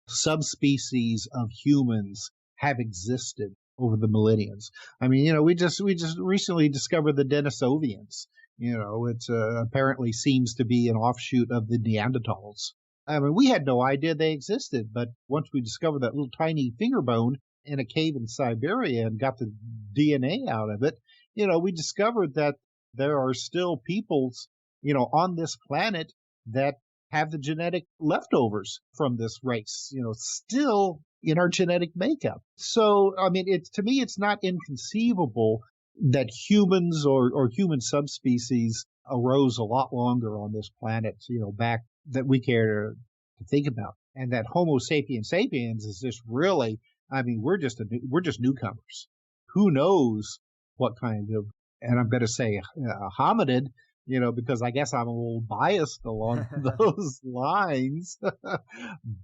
subspecies of humans have existed over the millenniums. I mean, we just recently discovered the Denisovians. It apparently seems to be an offshoot of the Neanderthals. I mean, we had no idea they existed, but once we discovered that little tiny finger bone in a cave in Siberia and got the DNA out of it, we discovered that there are still peoples, on this planet that have the genetic leftovers from this race, still in our genetic makeup. So, I mean, to me, it's not inconceivable that humans or human subspecies arose a lot longer on this planet, back that we care to think about. And that Homo sapiens sapiens is just really, I mean, we're just newcomers. Who knows what kind of, and I'm going to say hominid, because I guess I'm a little biased along those lines.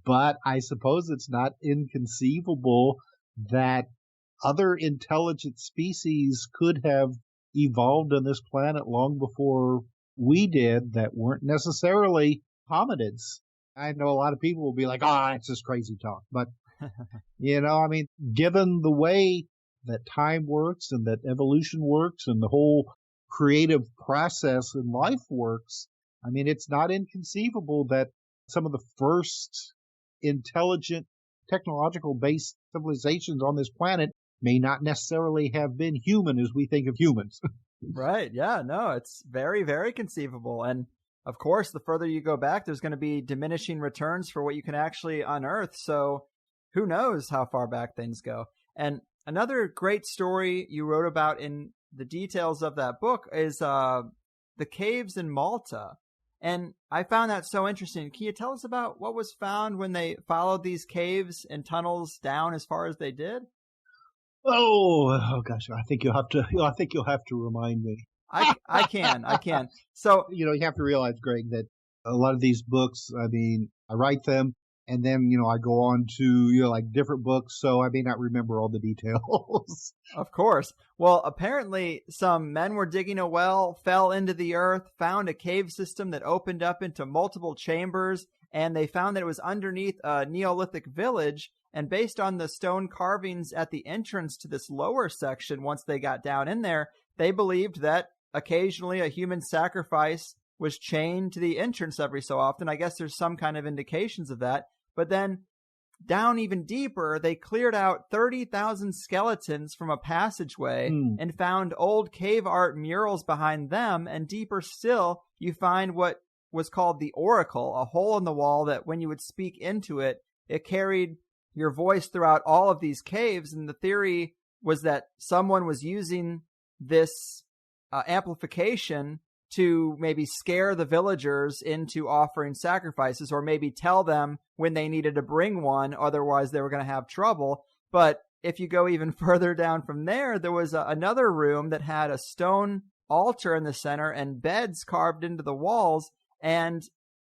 But I suppose it's not inconceivable that other intelligent species could have evolved on this planet long before we did that weren't necessarily hominids. I know a lot of people will be like, it's just crazy talk. But, I mean, given the way that time works and that evolution works and the whole creative process in life works, I mean, it's not inconceivable that some of the first intelligent, technological-based civilizations on this planet may not necessarily have been human as we think of humans. Right. Yeah. No, it's very, very conceivable. And of course, the further you go back, there's going to be diminishing returns for what you can actually unearth. So who knows how far back things go. And another great story you wrote about in the details of that book is the caves in Malta. And I found that so interesting. Can you tell us about what was found when they followed these caves and tunnels down as far as they did? Oh gosh, I think you'll have to remind me. I can. So, you have to realize, Greg, that a lot of these books, I mean, I write them and then, I go on to, like different books. So I may not remember all the details. Of course. Well, apparently some men were digging a well, fell into the earth, found a cave system that opened up into multiple chambers, and they found that it was underneath a Neolithic village. And based on the stone carvings at the entrance to this lower section, once they got down in there, they believed that occasionally a human sacrifice was chained to the entrance every so often. I guess there's some kind of indications of that. But then down even deeper, they cleared out 30,000 skeletons from a passageway and found old cave art murals behind them. And deeper still, you find what was called the oracle, a hole in the wall that when you would speak into it, it carried your voice throughout all of these caves. And the theory was that someone was using this amplification to maybe scare the villagers into offering sacrifices, or maybe tell them when they needed to bring one, otherwise they were going to have trouble. But if you go even further down from there, there was another room that had a stone altar in the center and beds carved into the walls. And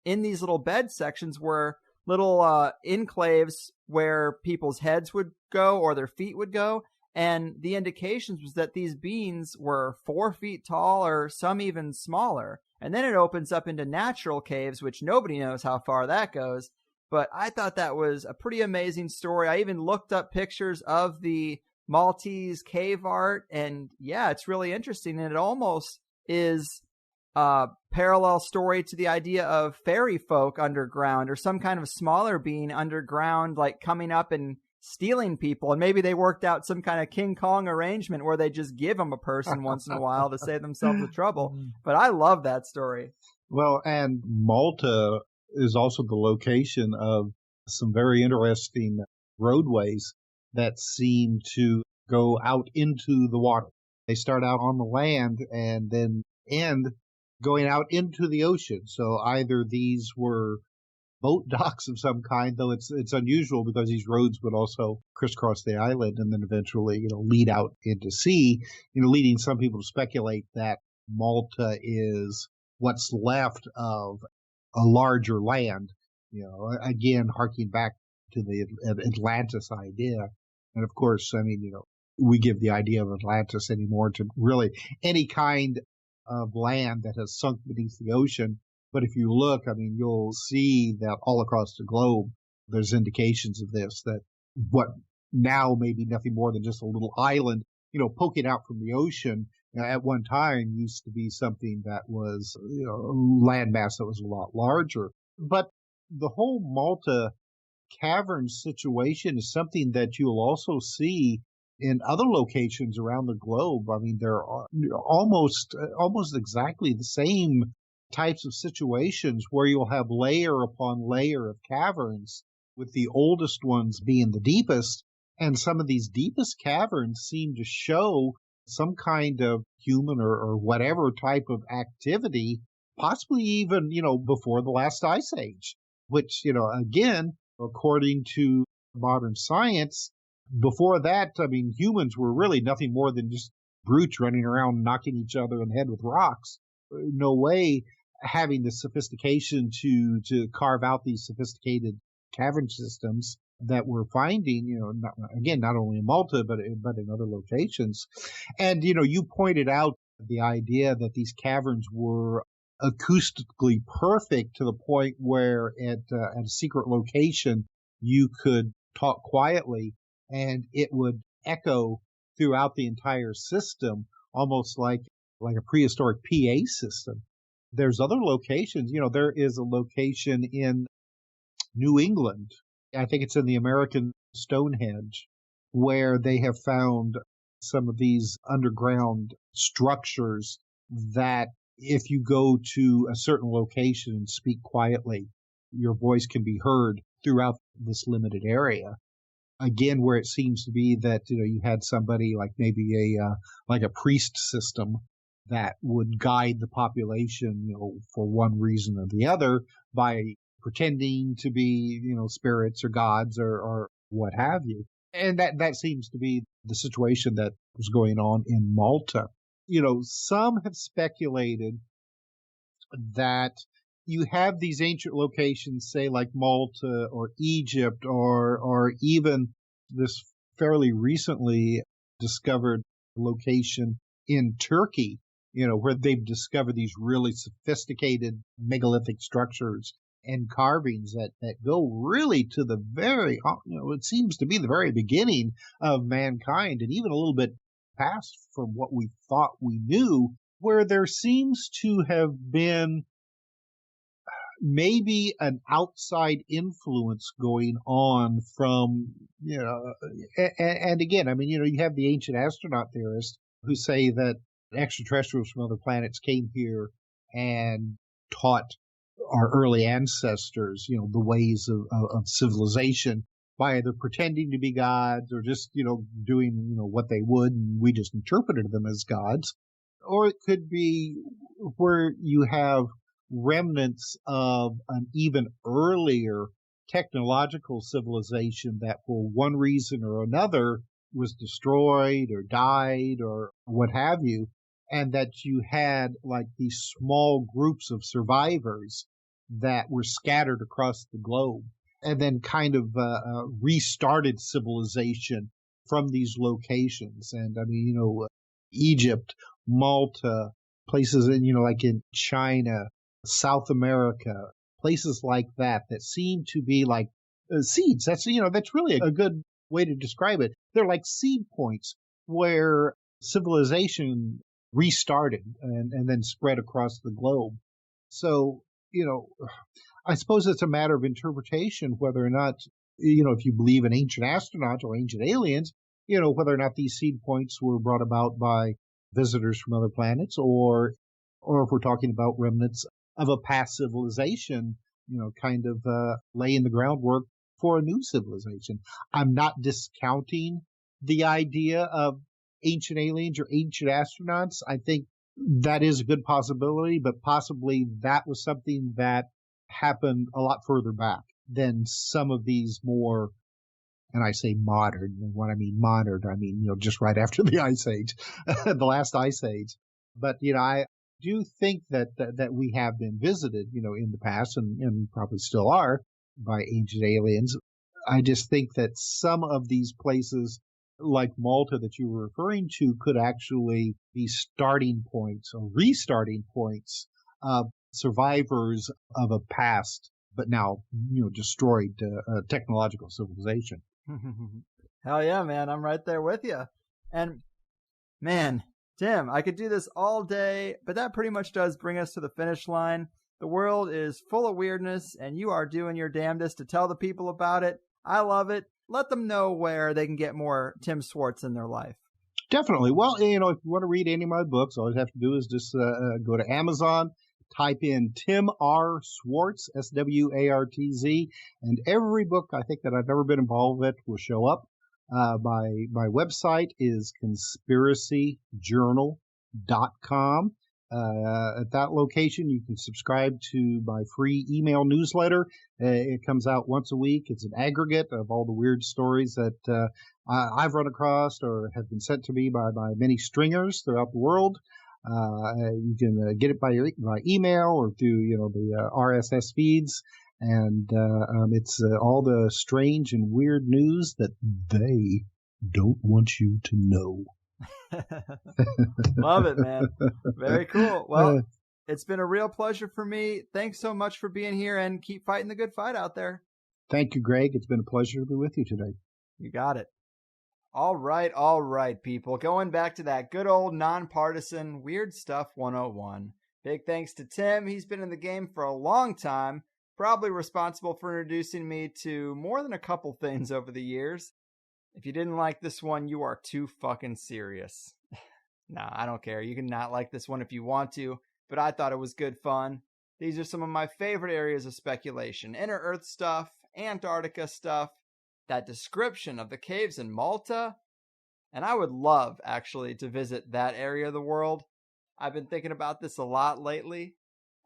in these little bed sections were little enclaves where people's heads would go or their feet would go. And the indications was that these beings were 4 feet tall or some even smaller. And then it opens up into natural caves, which nobody knows how far that goes. But I thought that was a pretty amazing story. I even looked up pictures of the Maltese cave art. And yeah, it's really interesting. And it almost is parallel story to the idea of fairy folk underground, or some kind of smaller being underground, like coming up and stealing people. And maybe they worked out some kind of King Kong arrangement where they just give them a person once in a while to save themselves the trouble. But I love that story. Well, and Malta is also the location of some very interesting roadways that seem to go out into the water. They start out on the land and then end going out into the ocean. So either these were boat docks of some kind, though it's unusual because these roads would also crisscross the island and then eventually, lead out into sea, leading some people to speculate that Malta is what's left of a larger land, again, harking back to the Atlantis idea. And of course, we give the idea of Atlantis anymore to really any kind of land that has sunk beneath the ocean. But if you look, you'll see that all across the globe, there's indications of this, that what now may be nothing more than just a little island, poking out from the ocean, at one time used to be something that was, a landmass that was a lot larger. But the whole Malta cavern situation is something that you'll also see in other locations around the globe. There are almost exactly the same types of situations where you'll have layer upon layer of caverns, with the oldest ones being the deepest. And some of these deepest caverns seem to show some kind of human or whatever type of activity, possibly even, before the last ice age, which, again, according to modern science, before that, humans were really nothing more than just brutes running around knocking each other in the head with rocks. No way having the sophistication to carve out these sophisticated cavern systems that we're finding, not only in Malta, but in other locations. And, you pointed out the idea that these caverns were acoustically perfect to the point where at a secret location, you could talk quietly and it would echo throughout the entire system, almost like a prehistoric PA system. There's other locations, there is a location in New England, I think it's in the American Stonehenge, where they have found some of these underground structures that if you go to a certain location and speak quietly, your voice can be heard throughout this limited area. Again, where it seems to be that, you had somebody like maybe a priest system that would guide the population, for one reason or the other by pretending to be, spirits or gods or what have you. And that seems to be the situation that was going on in Malta. Some have speculated that you have these ancient locations, say like Malta or Egypt or even this fairly recently discovered location in Turkey, where they've discovered these really sophisticated megalithic structures and carvings that go really to the very, it seems to be the very beginning of mankind, and even a little bit past from what we thought we knew, where there seems to have been maybe an outside influence going on from, and again, you have the ancient astronaut theorists who say that extraterrestrials from other planets came here and taught our early ancestors, the ways of civilization by either pretending to be gods or just, doing, what they would, and we just interpreted them as gods. Or it could be where you have remnants of an even earlier technological civilization that for one reason or another was destroyed or died or what have you, and that you had like these small groups of survivors that were scattered across the globe and then kind of restarted civilization from these locations. And Egypt, Malta, places like in China, South America, places like that seem to be like seeds. That's really a good way to describe it. They're like seed points where civilization restarted and then spread across the globe. So, I suppose it's a matter of interpretation whether or not, if you believe in ancient astronauts or ancient aliens, whether or not these seed points were brought about by visitors from other planets or if we're talking about remnants of a past civilization, kind of laying the groundwork for a new civilization. I'm not discounting the idea of ancient aliens or ancient astronauts. I think that is a good possibility, but possibly that was something that happened a lot further back than some of these more, and I say modern, and when I mean modern, I mean, just right after the Ice Age, the last Ice Age. But, I do think that we have been visited, in the past and probably still are by ancient aliens. I just think that some of these places like Malta that you were referring to could actually be starting points or restarting points of survivors of a past, but now, destroyed technological civilization. Hell yeah, man. I'm right there with you. And man, Tim, I could do this all day, but that pretty much does bring us to the finish line. The world is full of weirdness, and you are doing your damnedest to tell the people about it. I love it. Let them know where they can get more Tim Swartz in their life. Definitely. Well, if you want to read any of my books, all you have to do is just go to Amazon, type in Tim R. Swartz, Swartz, and every book I think that I've ever been involved with will show up. My website is conspiracyjournal.com. At that location, you can subscribe to my free email newsletter. It comes out once a week. It's an aggregate of all the weird stories that I've run across or have been sent to me by many stringers throughout the world. You can get it by email or through the RSS feeds, and it's all the strange and weird news that they don't want you to know. Love it, man. Very cool. Well, it's been a real pleasure for me. Thanks so much for being here, and keep fighting the good fight out there. Thank you, Greg. It's been a pleasure to be with you today. You got it. All right, people. Going back to that good old nonpartisan Weird Stuff 101. Big thanks to Tim. He's been in the game for a long time, probably responsible for introducing me to more than a couple things over the years. If you didn't like this one, you are too fucking serious. Nah, I don't care. You can not like this one if you want to, but I thought it was good fun. These are some of my favorite areas of speculation. Inner Earth stuff, Antarctica stuff, that description of the caves in Malta. And I would love, actually, to visit that area of the world. I've been thinking about this a lot lately,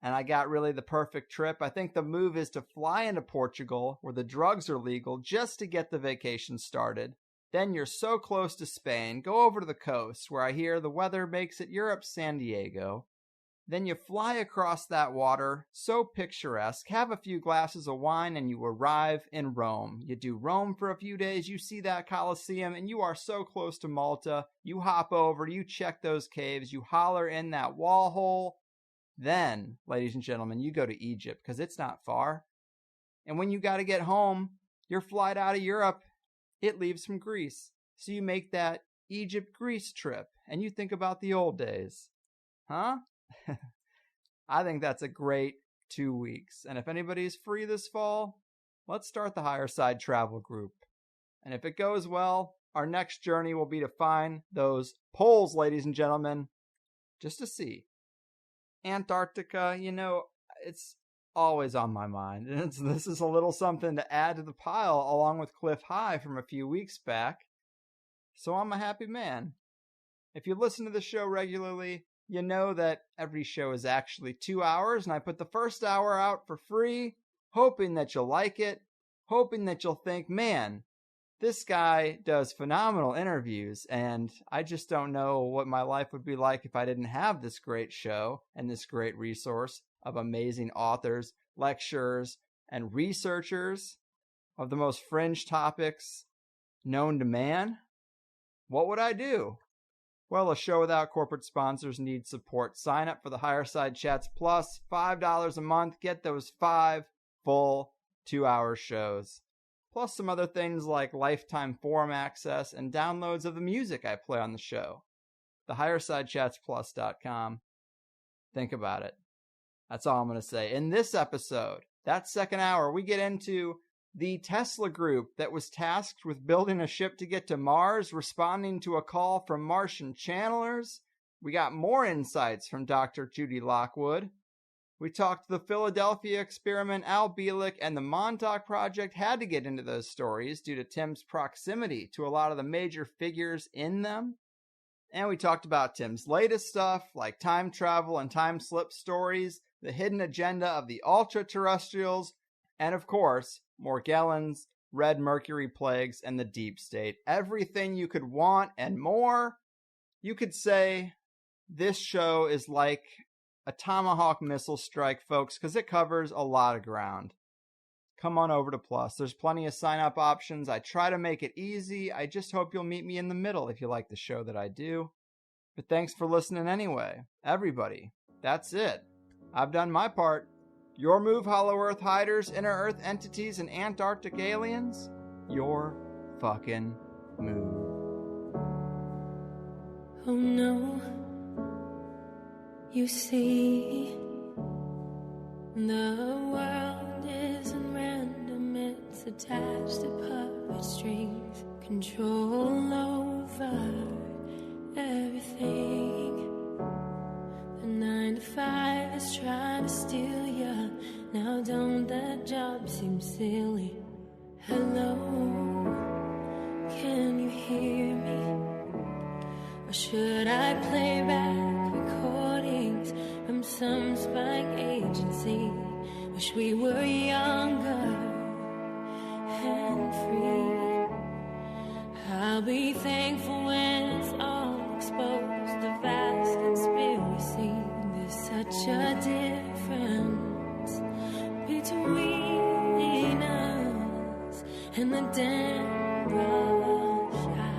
and I got really the perfect trip. I think the move is to fly into Portugal, where the drugs are legal, just to get the vacation started. Then you're so close to Spain, go over to the coast, where I hear the weather makes it Europe's San Diego. Then you fly across that water, so picturesque, have a few glasses of wine, and you arrive in Rome. You do Rome for a few days, you see that Colosseum, and you are so close to Malta. You hop over, you check those caves, you holler in that wall hole. Then, ladies and gentlemen, you go to Egypt, because it's not far. And when you got to get home, your flight out of Europe, it leaves from Greece. So you make that Egypt-Greece trip, and you think about the old days. Huh? I think that's a great 2 weeks. And if anybody's free this fall, let's start the Higherside travel group. And if it goes well, our next journey will be to find those poles, ladies and gentlemen, just to see. Antarctica, it's always on my mind. And this is a little something to add to the pile along with Cliff High from a few weeks back. So I'm a happy man. If you listen to the show regularly, you know that every show is actually 2 hours, and I put the first hour out for free, hoping that you'll like it, hoping that you'll think, man, this guy does phenomenal interviews, and I just don't know what my life would be like if I didn't have this great show and this great resource of amazing authors, lecturers, and researchers of the most fringe topics known to man. What would I do? Well, a show without corporate sponsors needs support. Sign up for the Higherside Chats Plus, $5 a month. Get those 5 full 2-hour shows. Plus some other things like lifetime forum access and downloads of the music I play on the show. the HighersideChatsPlus.com. Think about it. That's all I'm going to say. In this episode, that second hour, we get into the Tesla group that was tasked with building a ship to get to Mars, responding to a call from Martian channelers. We got more insights from Dr. Judy Lockwood. We talked the Philadelphia experiment, Al Bielek, and the Montauk Project had to get into those stories due to Tim's proximity to a lot of the major figures in them. And we talked about Tim's latest stuff, like time travel and time slip stories, the hidden agenda of the ultra-terrestrials, and of course, Morgellons, red mercury plagues, and the deep state. Everything you could want and more. You could say this show is like a Tomahawk missile strike, folks, because it covers a lot of ground. Come on over to Plus. There's plenty of sign-up options. I try to make it easy. I just hope you'll meet me in the middle if you like the show that I do. But thanks for listening anyway. Everybody, that's it. I've done my part. Your move, Hollow Earth hiders, inner Earth entities, and Antarctic aliens. Your fucking move. Oh no, you see, the world isn't random, it's attached to puppet strings, control over everything. The 9 to 5 is trying to steal ya. Now don't that job seem silly? Hello, can you hear me? Or should I play back recordings from some spying agency? Wish we were younger and free. I'll be thankful when it's all exposed, the vast conspiracy. There's such a difference between us and the damn brush eyes.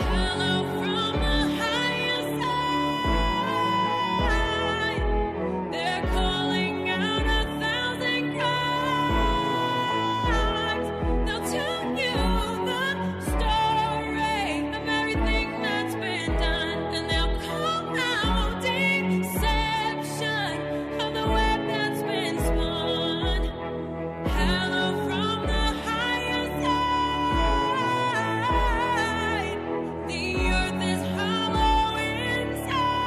Hello from the higher side. They're calling out 1,000 crimes. They'll tell you the story of everything that's been done, and they'll call out deception of the web that's been spun. Hello from the higher side. The earth is hollow inside.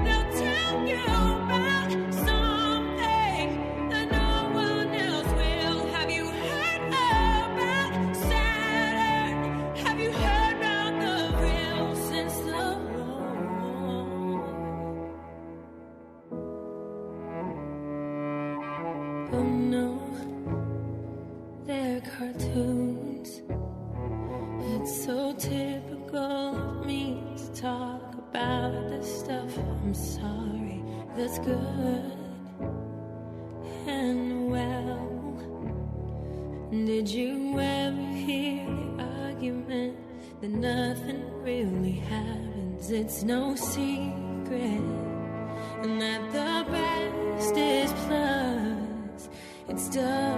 They'll tell you about something that no one else will. Have you heard about Saturn? Have you heard about the real since the war? Oh no, they're cartoons. It's so typical of me to talk about this stuff. I'm sorry, that's good and well. Did you ever hear the argument that nothing really happens? It's no secret, and that the best is plus. It's done.